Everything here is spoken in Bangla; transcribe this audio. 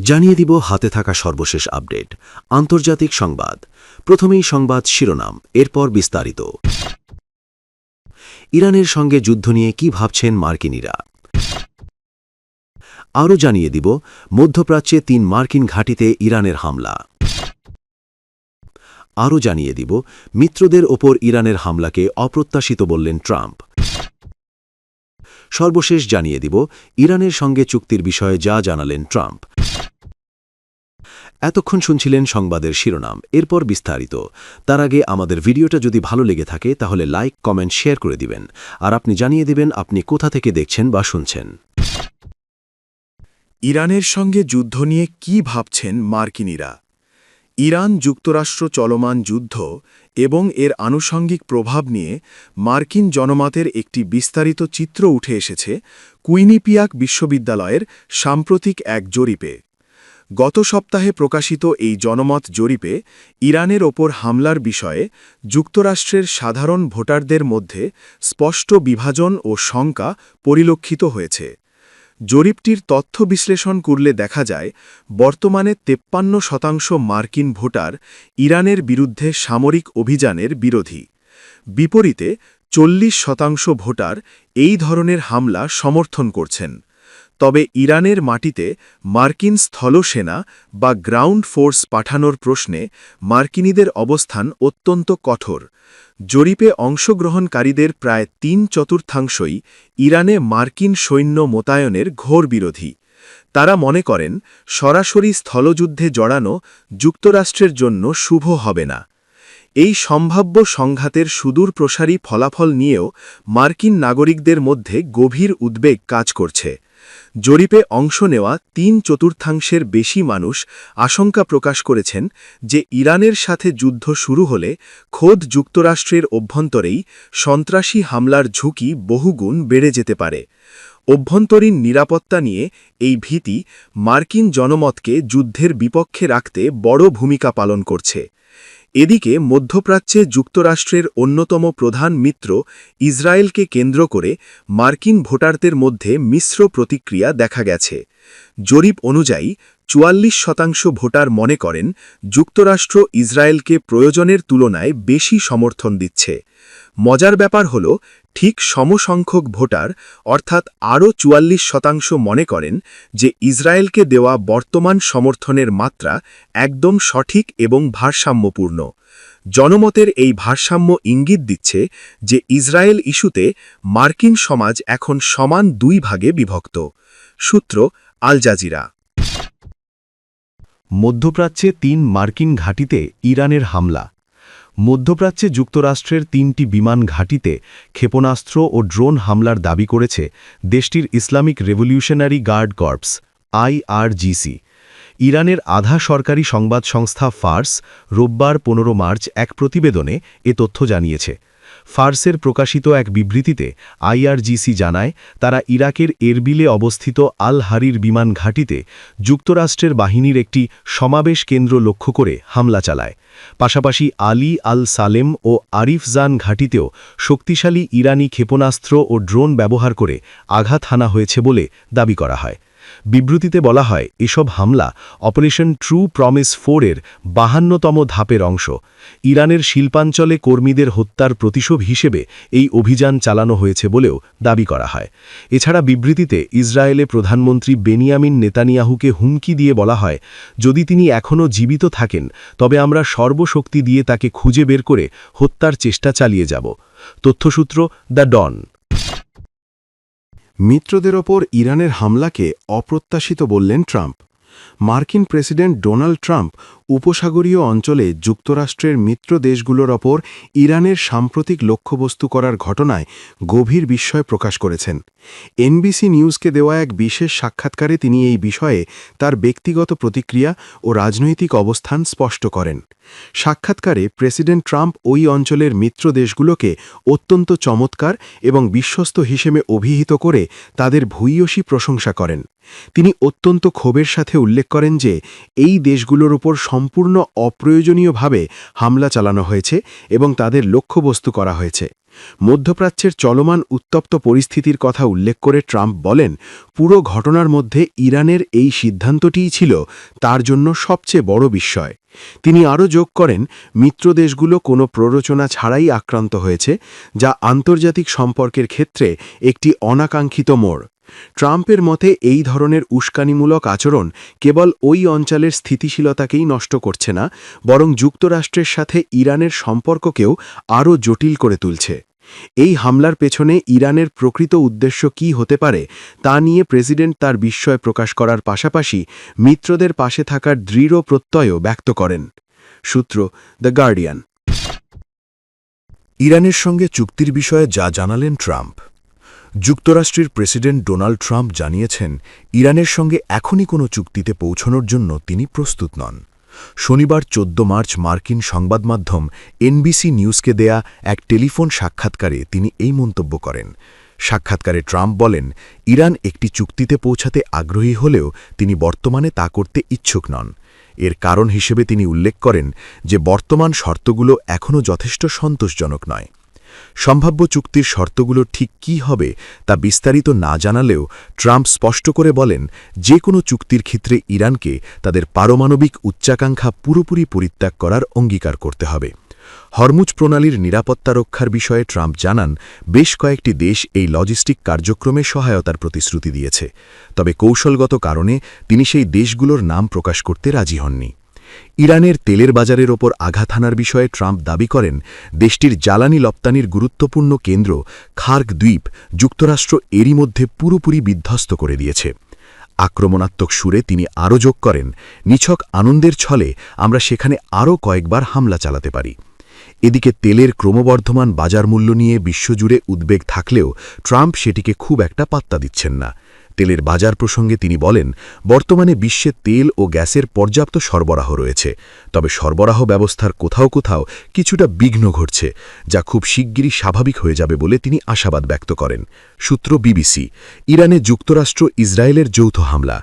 জানিয়ে দিব হাতে থাকা সর্বশেষ আপডেট, আন্তর্জাতিক সংবাদ। প্রথমেই সংবাদ শিরোনাম, এরপর বিস্তারিত। ইরানের সঙ্গে যুদ্ধ নিয়ে কি ভাবছেন মার্কিনিরা? আরও জানিয়ে দিব মধ্যপ্রাচ্যে ৩ মার্কিন ঘাঁটিতে ইরানের হামলা। আরও জানিয়ে দিব মিত্রদের ওপর ইরানের হামলাকে অপ্রত্যাশিত বললেন ট্রাম্প। সর্বশেষ জানিয়ে দিব ইরানের সঙ্গে চুক্তির বিষয়ে যা জানালেন ট্রাম্প। এতক্ষণ শুনছিলেন সংবাদের শিরোনাম, এরপর বিস্তারিত। তার আগে আমাদের ভিডিওটা যদি ভালো লেগে থাকে তাহলে লাইক, কমেন্ট, শেয়ার করে দিবেন, আর আপনি জানিয়ে দিবেন আপনি কোথা থেকে দেখছেন বা শুনছেন। ইরানের সঙ্গে যুদ্ধ নিয়ে কি ভাবছেন মার্কিনিরা? ইরান যুক্তরাষ্ট্র চলমান যুদ্ধ এবং এর আনুষঙ্গিক প্রভাব নিয়ে মার্কিন জনমতের একটি বিস্তারিত চিত্র উঠে এসেছে কুইনিপিয়াক বিশ্ববিদ্যালয়ের সাম্প্রতিক এক জরিপে। গত সপ্তাহে প্রকাশিত এই জনমত জরিপে ইরানের ওপর হামলার বিষয়ে যুক্তরাষ্ট্রের সাধারণ ভোটারদের মধ্যে স্পষ্ট বিভাজন ও শঙ্কা পরিলক্ষিত হয়েছে। জরিপটির তথ্য বিশ্লেষণ করলে দেখা যায়, বর্তমানে 53% মার্কিন ভোটার ইরানের বিরুদ্ধে সামরিক অভিযানের বিরোধী। বিপরীতে 40% ভোটার এই ধরনের হামলা সমর্থন করছেন। তবে ইরানের মাটিতে মার্কিন স্থলসেনা বা গ্রাউন্ড ফোর্স পাঠানোর প্রশ্নে মার্কিনীদের অবস্থান অত্যন্ত কঠোর। জরিপে অংশগ্রহণকারীদের প্রায় 3/4 ইরানে মার্কিন সৈন্য মোতায়েনের ঘোর বিরোধী। তারা মনে করেন সরাসরি স্থলযুদ্ধে জড়ানো যুক্তরাষ্ট্রের জন্য শুভ হবে না। এই সম্ভাব্য সংঘাতের সুদূরপ্রসারী ফলাফল নিয়েও মার্কিন নাগরিকদের মধ্যে গভীর উদ্বেগ কাজ করছে। জরিপে অংশ নেওয়া 3/4 বেশি মানুষ আশঙ্কা প্রকাশ করেছেন যে ইরানের সাথে যুদ্ধ শুরু হলে খোদ যুক্তরাষ্ট্রের অভ্যন্তরেই সন্ত্রাসী হামলার ঝুঁকি বহুগুণ বেড়ে যেতে পারে। অভ্যন্তরীণ নিরাপত্তা নিয়ে এই ভীতি মার্কিন জনমতকে যুদ্ধের বিপক্ষে রাখতে বড় ভূমিকা পালন করছে। এদিকে মধ্যপ্রাচ্যে যুক্তরাষ্ট্রের অন্যতম প্রধান মিত্র ইসরায়েলকে কেন্দ্র করে মার্কিন ভোটারদের মধ্যে মিশ্র প্রতিক্রিয়া দেখা গেছে। জরিপ অনুযায়ী 44% ভোটার মনে করেন যুক্তরাষ্ট্র ইসরায়েলকে প্রয়োজনের তুলনায় বেশি সমর্থন দিচ্ছে। মজার ব্যাপার হল, ঠিক সমসংখ্যক ভোটার অর্থাৎ আরও 44% মনে করেন যে ইসরায়েলকে দেওয়া বর্তমান সমর্থনের মাত্রা একদম সঠিক এবং ভারসাম্যপূর্ণ। জনমতের এই ভারসাম্য ইঙ্গিত দিচ্ছে যে ইসরায়েল ইস্যুতে মার্কিন সমাজ এখন সমান 2 ভাগে বিভক্ত। সূত্র আল জাজিরা। মধ্যপ্রাচ্যে 3 মার্কিন ঘাঁটিতে ইরানের হামলা। মধ্যপ্রাচ্যে যুক্তরাষ্ট্রের 3টি বিমান ঘাঁটিতে ক্ষেপণাস্ত্র ও ড্রোন হামলার দাবি করেছে দেশটির Islamic Revolutionary Guard Corps IRGC। ইরানের আধা সরকারি সংবাদ সংস্থা ফার্স রোববার 15 মার্চ এক প্রতিবেদনে এ তথ্য জানিয়েছে। ফার্সের প্রকাশিত এক বিবৃতিতে IRGC জানায়, তারা ইরাকের এরবিলে অবস্থিত আল হারির বিমান ঘাঁটিতে যুক্তরাষ্ট্রের বাহিনীর একটি সমাবেশ কেন্দ্র লক্ষ্য করে হামলা চালায়। পাশাপাশি আলী আল সালেম ও আরিফজান ঘাঁটিতেও শক্তিশালী ইরানি ক্ষেপণাস্ত্র ও ড্রোন ব্যবহার করে আঘাত হানা হয়েছে বলে দাবি করা হয়। বিবৃতিতে বলা হয়, এসব হামলা অপারেশন ট্রু প্রমিস 4-এর 52তম ধাপের অংশ। ইরানের শিল্পাঞ্চলে কর্মীদের হত্যার প্রতিশোধ হিসেবে এই অভিযান চালানো হয়েছে বলেও দাবি করা হয়। এছাড়া বিবৃতিতে ইসরায়েলে প্রধানমন্ত্রী বেনিয়ামিন নেতানিয়াহুকে হুমকি দিয়ে বলা হয়, যদি তিনি এখনও জীবিত থাকেন তবে আমরা সর্বশক্তি দিয়ে তাকে খুঁজে বের করে হত্যার চেষ্টা চালিয়ে যাব। তথ্যসূত্র দ্য ডন। মিত্রদের ওপর ইরানের হামলাকে অপ্রত্যাশিত বললেন ট্রাম্প। মার্কিন প্রেসিডেন্ট ডোনাল্ড ট্রাম্প উপসাগরীয় অঞ্চলে যুক্তরাষ্ট্রের মিত্র দেশগুলোর ওপর ইরানের সাম্প্রতিক লক্ষ্যবস্তু করার ঘটনায় গভীর বিস্ময় প্রকাশ করেছেন। এনবিসি নিউজকে দেওয়া এক বিশেষ সাক্ষাৎকারে তিনি এই বিষয়ে তার ব্যক্তিগত প্রতিক্রিয়া ও রাজনৈতিক অবস্থান স্পষ্ট করেন। সাক্ষাৎকারে প্রেসিডেন্ট ট্রাম্প ওই অঞ্চলের মিত্র দেশগুলোকে অত্যন্ত চমৎকার এবং বিশ্বস্ত হিসেবে অভিহিত করে তাদের ভূয়সী প্রশংসা করেন। তিনি অত্যন্ত ক্ষোভের সাথে উল্লেখ করেন যে এই দেশগুলোর উপর সম্পূর্ণ অপ্রয়োজনীয়ভাবে হামলা চালানো হয়েছে এবং তাদের লক্ষ্যবস্তু করা হয়েছে। মধ্যপ্রাচ্যের চলমান উত্তপ্ত পরিস্থিতির কথা উল্লেখ করে ট্রাম্প বলেন, পুরো ঘটনার মধ্যে ইরানের এই সিদ্ধান্তটিই ছিল তার জন্য সবচেয়ে বড় বিস্ময়। তিনি আরও যোগ করেন, মিত্রদেশগুলো কোনো প্ররোচনা ছাড়াই আক্রান্ত হয়েছে, যা আন্তর্জাতিক সম্পর্কের ক্ষেত্রে একটি অনাকাঙ্ক্ষিত মোড়। ট্রাম্পের মতে এই ধরনের উস্কানিমূলক আচরণ কেবল ওই অঞ্চলের স্থিতিশীলতাকেই নষ্ট করছে না, বরং যুক্তরাষ্ট্রের সাথে ইরানের সম্পর্ককেও আরও জটিল করে তুলছে। এই হামলার পেছনে ইরানের প্রকৃত উদ্দেশ্য কী হতে পারে তা নিয়ে প্রেসিডেন্ট তার বিস্ময় প্রকাশ করার পাশাপাশি মিত্রদের পাশে থাকার দৃঢ় প্রত্যয়ও ব্যক্ত করেন। সূত্র দ্য গার্ডিয়ান। ইরানের সঙ্গে চুক্তির বিষয়ে যা জানালেন ট্রাম্প। যুক্তরাষ্ট্রের প্রেসিডেন্ট ডোনাল্ড ট্রাম্প জানিয়েছেন, ইরানের সঙ্গে এখনই কোনো চুক্তিতে পৌঁছানোর জন্য তিনি প্রস্তুত নন। শনিবার 14 মার্চ মার্কিন সংবাদমাধ্যম এনবিসি নিউজকে দেয়া এক টেলিফোন সাক্ষাৎকারে তিনি এই মন্তব্য করেন। সাক্ষাৎকারে ট্রাম্প বলেন, ইরান একটি চুক্তিতে পৌঁছাতে আগ্রহী হলেও তিনি বর্তমানে তা করতে ইচ্ছুক নন। এর কারণ হিসেবে তিনি উল্লেখ করেন যে বর্তমান শর্তগুলো এখনও যথেষ্ট সন্তোষজনক নয়। সম্ভাব্য চুক্তির শর্তগুলো ঠিক কী হবে তা বিস্তারিত না জানালেও ট্রাম্প স্পষ্ট করে বলেন, যে কোনো চুক্তির ক্ষেত্রে ইরানকে তাদের পারমাণবিক উচ্চাকাঙ্ক্ষা পুরোপুরি পরিত্যাগ করার অঙ্গীকার করতে হবে। হরমুজ প্রণালীর নিরাপত্তা রক্ষার বিষয়ে ট্রাম্প জানান, বেশ কয়েকটি দেশ এই লজিস্টিক কার্যক্রমে সহায়তার প্রতিশ্রুতি দিয়েছে, তবে কৌশলগত কারণে তিনি সেই দেশগুলোর নাম প্রকাশ করতে রাজি হননি। ইরানের তেলের বাজারের ওপর আঘাত হানার বিষয়ে ট্রাম্প দাবি করেন, দেশটির জ্বালানি রপ্তানির গুরুত্বপূর্ণ কেন্দ্র খার্গ দ্বীপ যুক্তরাষ্ট্র এরই মধ্যে পুরোপুরি বিধ্বস্ত করে দিয়েছে। আক্রমণাত্মক সুরে তিনি আরও যোগ করেন, নিছক আনন্দের ছলে আমরা সেখানে আরও কয়েকবার হামলা চালাতে পারি। এদিকে তেলের ক্রমবর্ধমান বাজার মূল্য নিয়ে বিশ্বজুড়ে উদ্বেগ থাকলেও ট্রাম্প সেটিকে খুব একটা পাত্তা দিচ্ছেন না। তেলের বাজার প্রসঙ্গে তিনি বলেন, বর্তমানে বিশ্বে তেল ও গ্যাসের পর্যাপ্ত সরবরাহ রয়েছে, তবে সরবরাহ ব্যবস্থার কোথাও কোথাও কিছুটা বিঘ্ন ঘটছে, যা খুব শিগগিরই স্বাভাবিক হয়ে যাবে বলে তিনি আশাবাদ ব্যক্ত করেন। সূত্র বিবিসি। ইরানে যুক্তরাষ্ট্র ইসরায়েলের যৌথ হামলা।